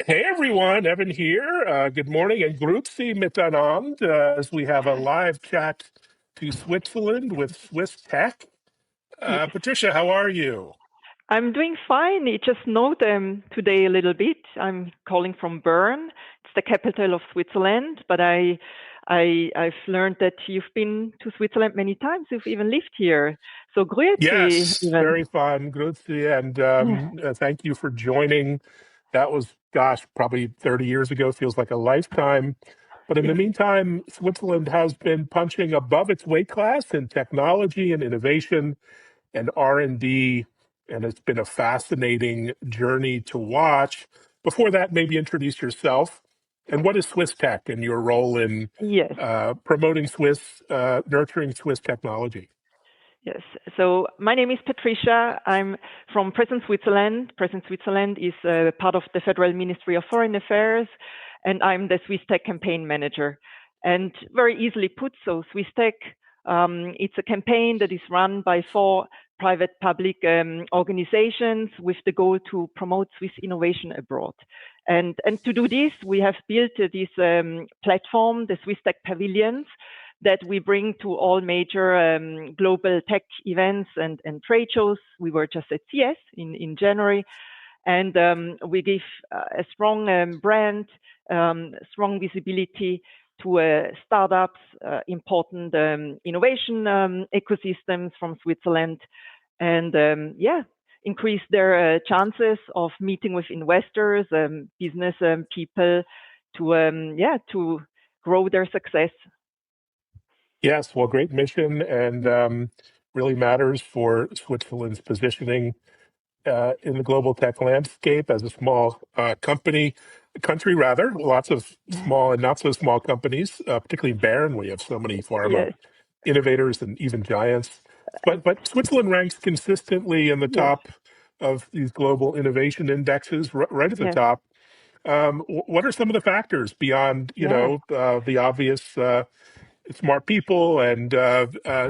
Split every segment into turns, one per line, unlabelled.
Hey everyone, Evan here. Good morning and grüezi miteinander as we have a live chat to Switzerland with Swiss Tech.
Yes.
Patricia, how are you?
I'm doing fine. It just snowed today a little bit. I'm calling from Bern. It's the capital of Switzerland, but I've learned that you've been to Switzerland many times. You've even lived here. So grüezi,
Yes,
even.
very fun. Grüezi, and
Yeah.
thank you for joining. That was, gosh, probably 30 years ago, feels like a lifetime. But in the
Yes.
meantime, Switzerland has been punching above its weight class in technology and innovation and R&D, and it's been a fascinating journey to watch. Before that, maybe introduce yourself and what is Swiss Tech and your role in
Yes.
promoting nurturing Swiss technology.
Yes. So my name is Patricia. I'm from Present Switzerland. Present Switzerland is part of the Federal Ministry of Foreign Affairs, and I'm the Swiss Tech campaign manager. And very easily put, so Swiss Tech, it's a campaign that is run by 4 private-public organizations with the goal to promote Swiss innovation abroad. And to do this, we have built this platform, the Swiss Tech Pavilions, that we bring to all major global tech events and trade shows. We were just at CS in January, and we give a strong brand, strong visibility to startups, important innovation ecosystems from Switzerland, and increase their chances of meeting with investors, business people, to grow their success.
Yes, well, great mission, and really matters for Switzerland's positioning in the global tech landscape as a small country rather. Lots of small and not so small companies, particularly in Bern, we have so many pharma
Yes,
innovators and even giants. But Switzerland ranks consistently in the
yes,
top of these global innovation indexes, right at the
yes,
top. What are some of the factors beyond,
yeah.
the obvious smart people and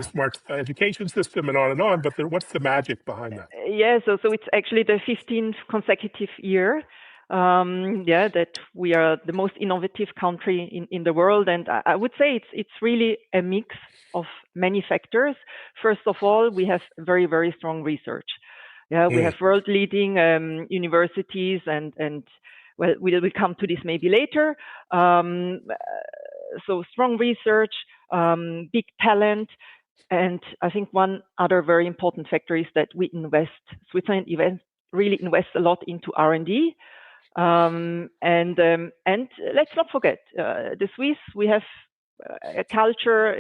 smart education system and on? But what's the magic behind that?
Yeah, so it's actually the 15th consecutive year, that we are the most innovative country in the world, and I would say it's really a mix of many factors. First of all, we have very, very strong research. Yeah, we
Mm.
have world-leading universities, and well, we'll come to this maybe later. So strong research, big talent. And I think one other very important factor is that Switzerland really invests a lot into R&D. And let's not forget, the Swiss, we have a culture,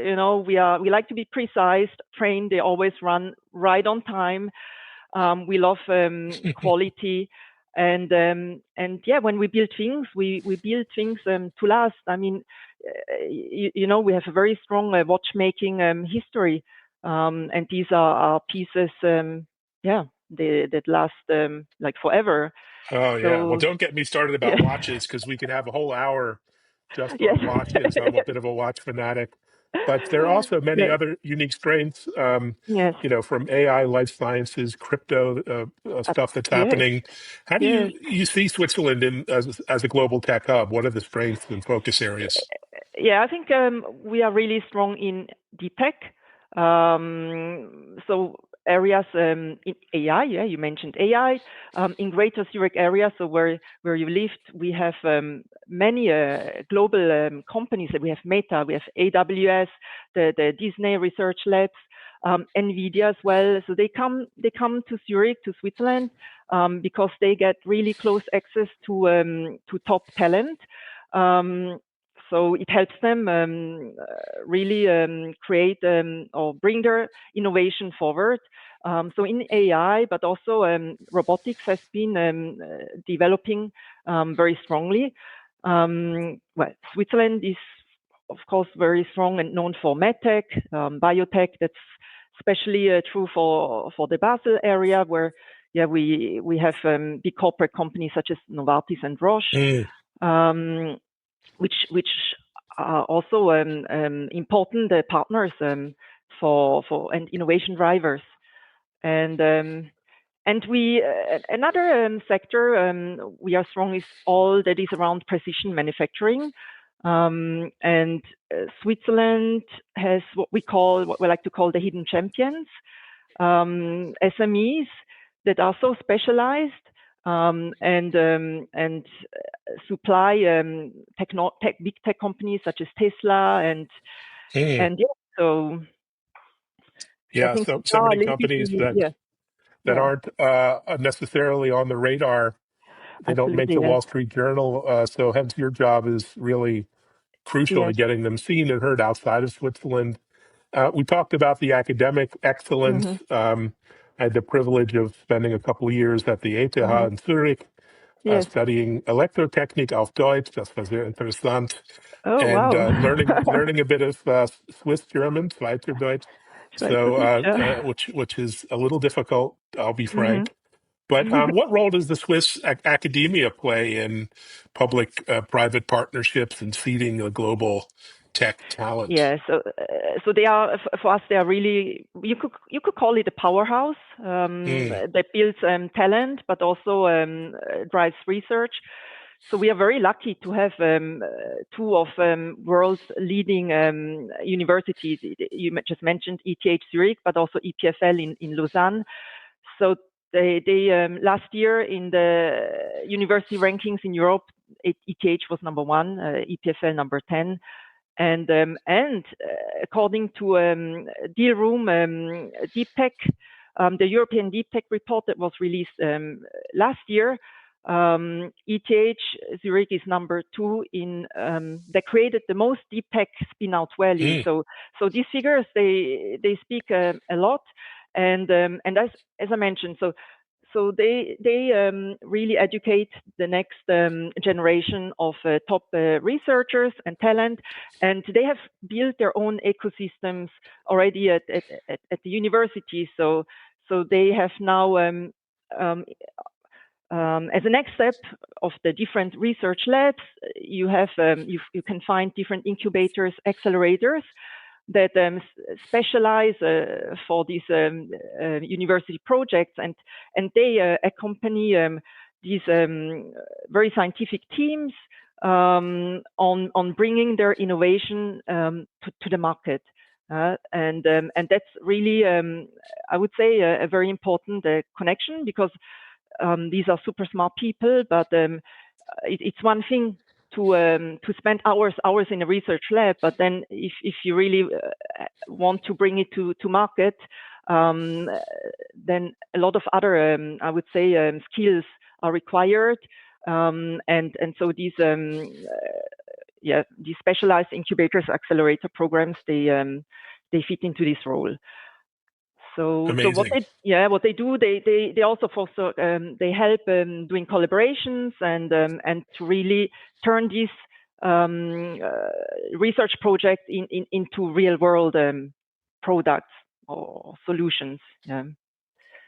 we like to be precise, trained, they always run right on time. We love quality. And when we build things, we build things to last. I mean, we have a very strong watchmaking history, and these are pieces, that last like forever.
Oh yeah. Well,
So
don't get me started
yeah,
about watches because we could have a whole hour just
yes,
on watches. I'm a bit of a watch fanatic, but there are also many
yes,
other unique strengths.
yes,
From AI, life sciences, crypto stuff that's
yes,
happening. How do
yes.
you see Switzerland as a global tech hub? What are the strengths and focus areas?
Yeah, I think we are really strong in deep tech. So areas in AI, yeah, you mentioned AI. In Greater Zurich area, so where you lived, we have many global companies. We have Meta, we have AWS, the Disney Research Labs, NVIDIA as well. So they come to Zurich, to Switzerland, because they get really close access to top talent. So it helps them really create or bring their innovation forward. So in AI, but also robotics has been developing very strongly. Well, Switzerland is, of course, very strong and known for medtech, biotech. That's especially true for the Basel area, where we have big corporate companies such as Novartis and Roche.
Mm.
Which are also important partners for and innovation drivers, and And we another sector we are strong is all that is around precision manufacturing. And Switzerland has what we like to call the hidden champions, SMEs that are so specialized and supply big tech companies such as Tesla and so I think
so many
a little bit
companies that aren't necessarily on the radar. They don't make
absolutely,
the Wall Street Journal. So hence your job is really crucial to
yes.
getting them seen and heard outside of Switzerland. We talked about the academic excellence. I had the privilege of spending a couple of years at the ETH in Zurich,
Yes.
studying Elektrotechnik auf Deutsch. Das war sehr interessant.
Oh,
And
wow.
learning a bit of Swiss German, Schweizerdeutsch. So, which is a little difficult, I'll be frank. But what role does the Swiss academia play in public-private partnerships and seeding the global tech talent?
Yeah, so they are for us. They are really you could call it a powerhouse that builds talent, but also drives research. So we are very lucky to have two of world's leading universities. You just mentioned ETH Zurich, but also EPFL in Lausanne. So they last year in the university rankings in Europe, ETH was number 1, EPFL number 10. And according to Deal Room Deep Tech, the European Deep Tech report that was released last year, ETH Zurich is number 2 in that created the most deep tech spinout value. So these figures they speak a lot, and as I mentioned, so they really educate the next generation of top researchers and talent, and they have built their own ecosystems already at the university. So they have now as a next step of the different research labs, you have you can find different incubators, accelerators that specialize for these university projects, and they accompany these very scientific teams on bringing their innovation to the market. And that's really, I would say, a very important connection, because these are super smart people, but it's one thing to spend hours in a research lab, but then if you really want to bring it to market, then a lot of other I would say skills are required, and so these specialized incubators, accelerator programs, they fit into this role. So what they do, they also foster, they help doing collaborations and to really turn these research projects into real world products or solutions.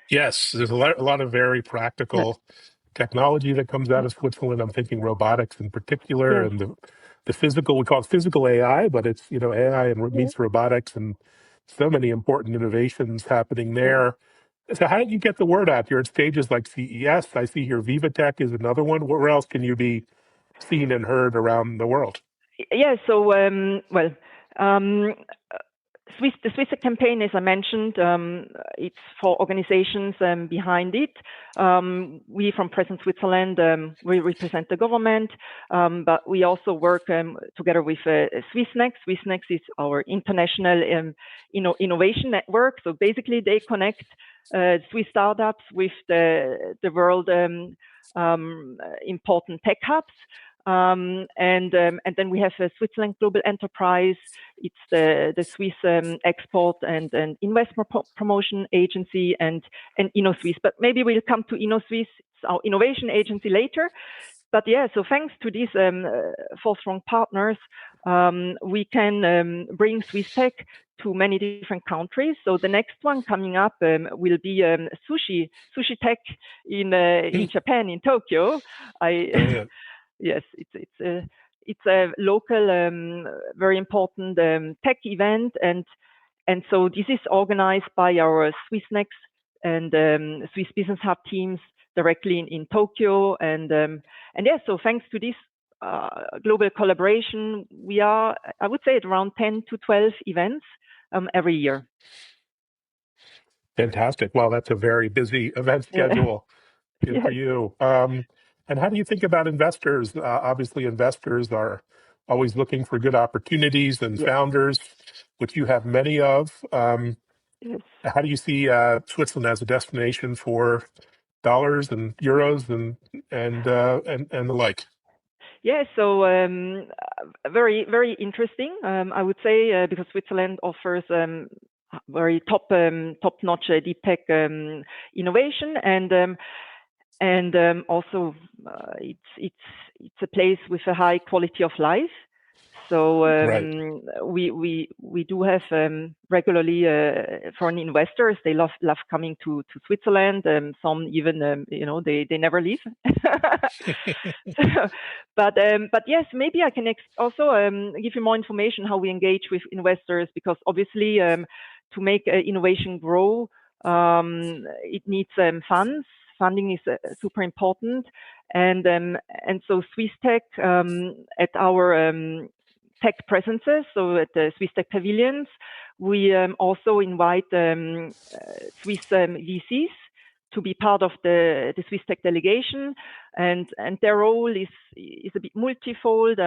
Yes, there's a lot of very practical technology that comes out of Switzerland. I'm thinking robotics in particular, and the physical, we call it physical AI, but it's AI and meets robotics, and so many important innovations happening there. So how did you get the word out? You're at stages like CES. I see here VivaTech is another one. Where else can you be seen and heard around the world?
Yeah, so the Swiss Tech campaign, as I mentioned, it's for organizations behind it. We from Present Switzerland, we represent the government, but we also work together with Swissnex. Swissnex is our international innovation network. So basically, they connect Swiss startups with the world important tech hubs. And then we have a Switzerland Global Enterprise. It's the Swiss Export and Investment Promotion Agency, and Innosuisse. But maybe we'll come to Innosuisse, it's our innovation agency, later. But yeah, so thanks to these 4 strong partners, we can bring Swiss tech to many different countries. So the next one coming up will be SusHi Tech in Japan, in Tokyo. Yes, it's a local, very important tech event, and so this is organized by our Swissnex and Swiss Business Hub teams directly in Tokyo. And yeah, so thanks to this global collaboration, we are, I would say, at around 10 to 12 events every year.
Fantastic. Well, that's a very busy event schedule. Good
Yes.
for you. And how do you think about investors? Obviously, investors are always looking for good opportunities and
Yes.
founders, which you have many of.
Yes.
How do you see Switzerland as a destination for dollars and euros and the like?
Yeah, so very, very interesting, I would say, because Switzerland offers very top-notch deep tech innovation, and also it's a place with a high quality of life. So
Right.
we do have regularly foreign investors. They love coming to Switzerland. Some even they never leave. But yes, maybe I can also give you more information how we engage with investors, because obviously to make innovation grow, it needs funds. Funding is super important, and so Swiss Tech at our tech presences, so at the Swiss Tech Pavilions, we also invite Swiss VCs to be part of the Swiss Tech delegation, and their role is a bit multifold.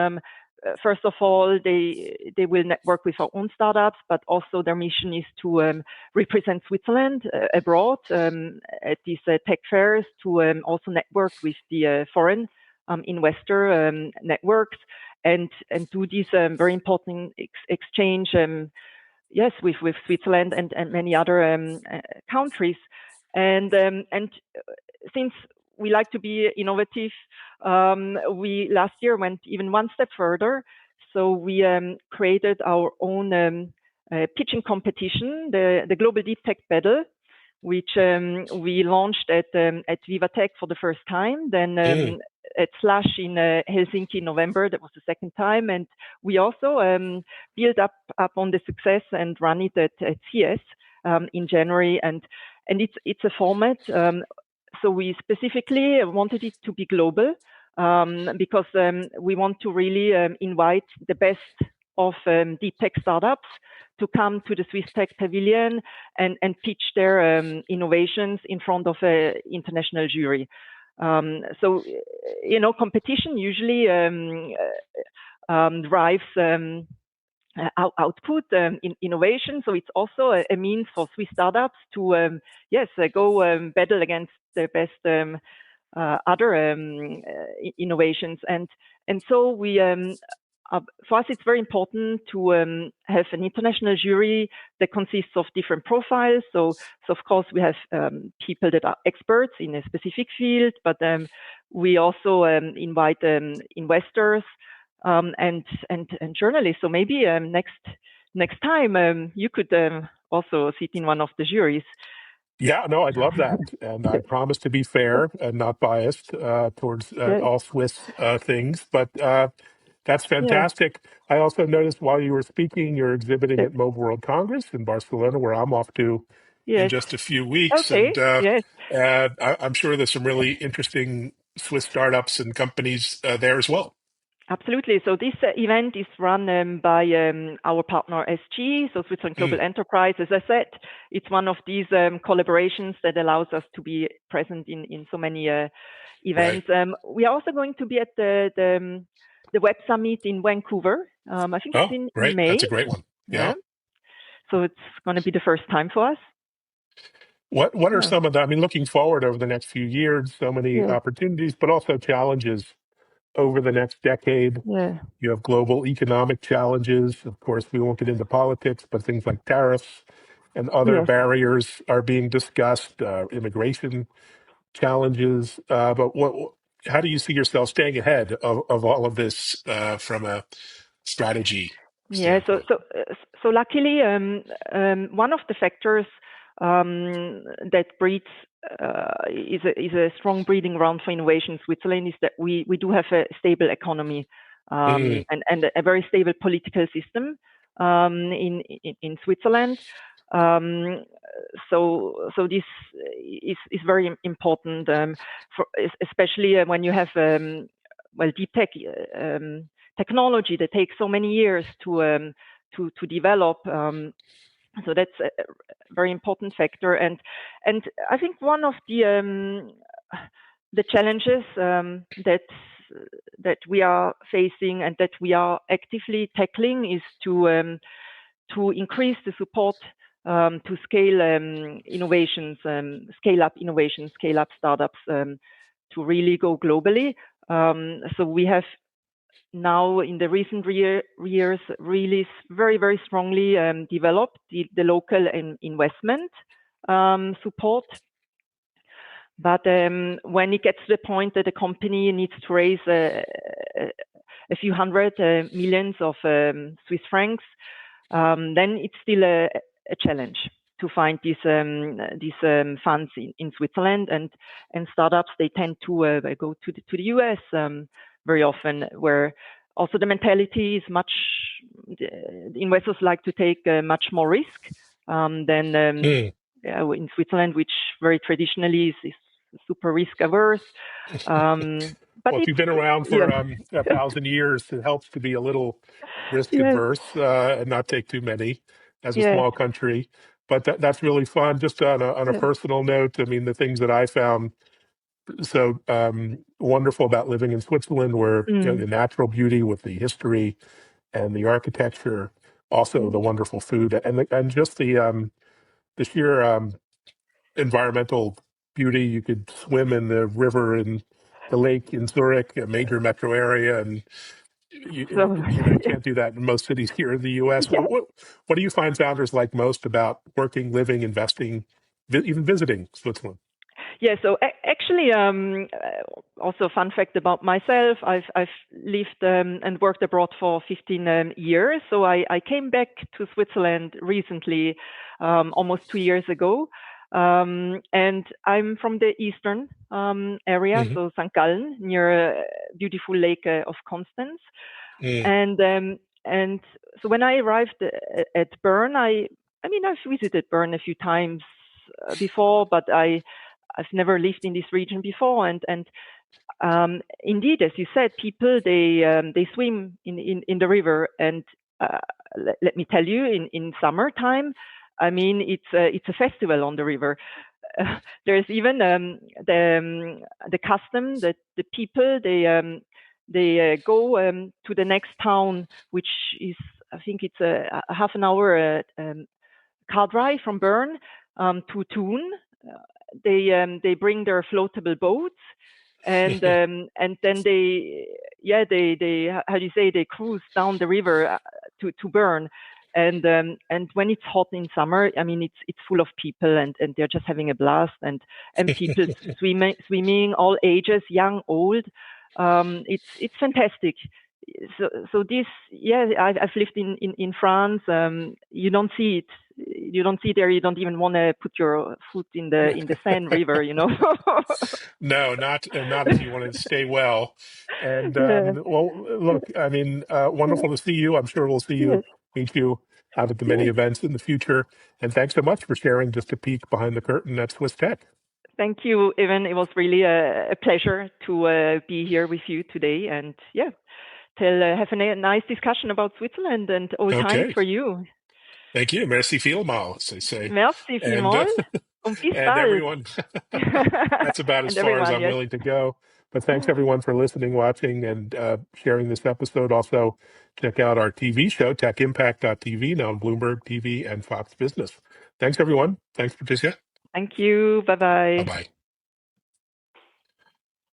First of all, they will network with our own startups, but also their mission is to represent Switzerland abroad at these tech fairs, to also network with the foreign investor networks, and do this very important exchange, yes, with Switzerland and many other countries, and since we like to be innovative, we last year went even one step further. So we created our own pitching competition, the Global Deep Tech Battle, which we launched at VivaTech for the first time. Then at Slash in Helsinki in November, that was the second time, and we also built up on the success and run it at CS in January, and it's a format. So we specifically wanted it to be global because we want to really invite the best of deep tech startups to come to the Swiss Tech Pavilion and pitch their innovations in front of an international jury. So, competition usually drives output in innovation. So it's also a means for Swiss startups to, go battle against the best other innovations. And so we, for us, it's very important to have an international jury that consists of different profiles. So of course, we have people that are experts in a specific field, but we also invite investors and journalists. So maybe next time you could also sit in one of the juries.
Yeah, no, I'd love that. And I promise to be fair and not biased towards all Swiss things. But that's fantastic. I also noticed while you were speaking, you're exhibiting at Mobile World Congress in Barcelona, where I'm off to in just a few weeks.
Okay.
And I'm sure there's some really interesting Swiss startups and companies there as well.
Absolutely. So this event is run by our partner SG, so Switzerland Global Enterprise. As I said, it's one of these collaborations that allows us to be present in so many events. Right. We are also going to be at the Web Summit in Vancouver. I think it's in May.
That's a great one. Yeah.
So it's going to be the first time for us.
What are some of the, I mean, looking forward over the next few years, so many opportunities, but also challenges over the next decade. You have global economic challenges. Of course, we won't get into politics, but things like tariffs and other barriers are being discussed, immigration challenges. But how do you see yourself staying ahead of all of this from a strategy standpoint?
So luckily, one of the factors that breeds is a strong breeding ground for innovation in Switzerland is that we do have a stable economy and a very stable political system in Switzerland. So this is very important, especially when you have deep tech technology that takes so many years to develop. So that's a very important factor, and I think one of the challenges that we are facing and that we are actively tackling is to increase the support to scale innovations, scale up startups to really go globally. So we have now in the recent years really very, very strongly developed the local investment support. But when it gets to the point that a company needs to raise a few hundred millions of Swiss francs, then it's still a challenge to find these funds in Switzerland, and startups, they tend to go to the US very often, where also the mentality is the investors like to take much more risk than in Switzerland, which very traditionally is super risk averse. But
well, if you've been around for 1,000 years, it helps to be a little risk adverse and not take too many as a small country. But that's really fun. Just on a personal note, I mean, the things that I found so wonderful about living in Switzerland were the natural beauty with the history and the architecture, also the wonderful food and just the sheer environmental beauty. You could swim in the river in the lake in Zurich, a major metro area, and you can't do that in most cities here in the U.S. What do you find founders like most about working, living, investing, even visiting Switzerland?
Yeah, so actually, also a fun fact about myself, I've lived and worked abroad for 15 years. So I came back to Switzerland recently, almost 2 years ago. And I'm from the eastern area, so St. Gallen, near a beautiful lake of Constance. And so when I arrived at Bern, I mean, I've visited Bern a few times before, but I've never lived in this region before. And indeed, as you said, people, they swim in the river. And let me tell you, in summertime, I mean, it's a festival on the river. There's even the custom that the people, they go to the next town, which is, I think it's a half an hour car drive from Bern to Thun. They bring their floatable boats, and then they how do you say, they cruise down the river to Bern. And when it's hot in summer, I mean, it's full of people, and they're just having a blast, and people swimming, all ages, young, old. It's fantastic. So this, I've lived in France. You don't see it. You don't see there. You don't even want to put your foot in the Seine River, you know.
No, not if you want to stay well. And well, look, I mean, wonderful to see you. I'm sure we'll meet you out at the many events in the future. And thanks so much for sharing just a peek behind the curtain at Swiss Tech.
Thank you, Evan. It was really a pleasure to be here with you today. And have a nice discussion about Switzerland and old times for you.
Thank you. Merci vielmals, as they say.
Merci vielmals.
And everyone, that's about as far as I'm willing to go. But thanks everyone for listening, watching, and sharing this episode. Also, check out our TV show, TechImpact.tv, now on Bloomberg TV and Fox Business. Thanks, everyone. Thanks, Patricia.
Thank you. Bye-bye.
Bye-bye.